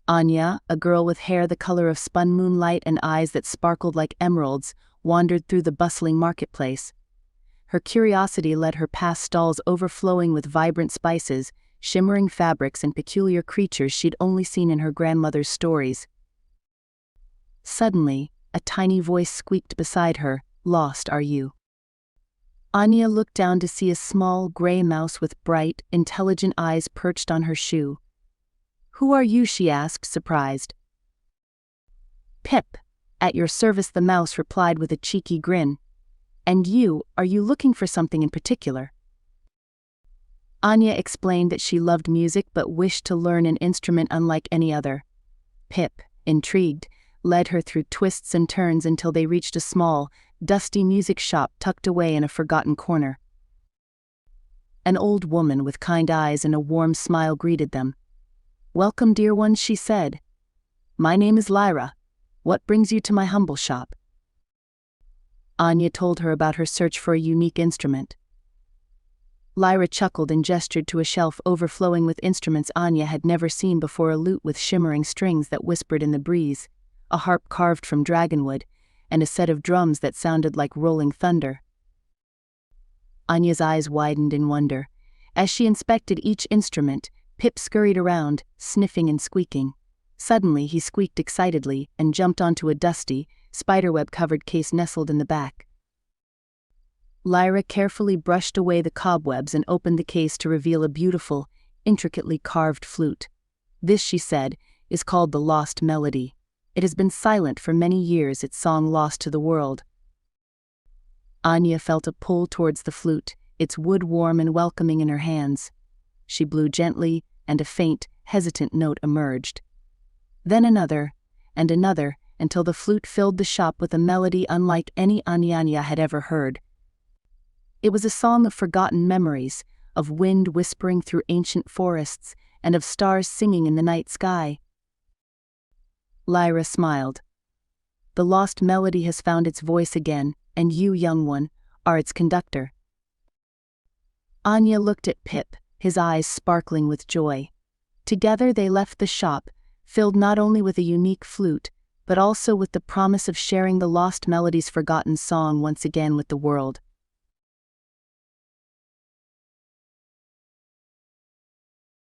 Anya, a girl with hair the color of spun moonlight and eyes that sparkled like emeralds, wandered through the bustling marketplace. Her curiosity led her past stalls overflowing with vibrant spices, shimmering fabrics and peculiar creatures she'd only seen in her grandmother's stories. Suddenly, a tiny voice squeaked beside her, "Lost, are you?" Anya looked down to see a small, gray mouse with bright, intelligent eyes perched on her shoe. "Who are you?" she asked, surprised. "Pip, at your service," the mouse replied with a cheeky grin. "And you, are you looking for something in particular?" Anya explained that she loved music but wished to learn an instrument unlike any other. Pip, intrigued, led her through twists and turns until they reached a small, dusty music shop tucked away in a forgotten corner. An old woman with kind eyes and a warm smile greeted them. "Welcome, dear ones," she said. "My name is Lyra. What brings you to my humble shop?" Anya told her about her search for a unique instrument. Lyra chuckled and gestured to a shelf overflowing with instruments Anya had never seen before: a lute with shimmering strings that whispered in the breeze, a harp carved from dragonwood, and a set of drums that sounded like rolling thunder. Anya's eyes widened in wonder. As she inspected each instrument, Pip scurried around, sniffing and squeaking. Suddenly he squeaked excitedly and jumped onto a dusty, spiderweb-covered case nestled in the back. Lyra carefully brushed away the cobwebs and opened the case to reveal a beautiful, intricately carved flute. "This," she said, "is called the Lost Melody. It has been silent for many years, its song lost to the world." Anya felt a pull towards the flute, its wood warm and welcoming in her hands. She blew gently, and a faint, hesitant note emerged. Then another, and another, until the flute filled the shop with a melody unlike any Anya had ever heard. It was a song of forgotten memories, of wind whispering through ancient forests, and of stars singing in the night sky. Lyra smiled. "The lost melody has found its voice again, and you, young one, are its conductor." Anya looked at Pip, his eyes sparkling with joy. Together they left the shop, filled not only with a unique flute, but also with the promise of sharing the lost melody's forgotten song once again with the world.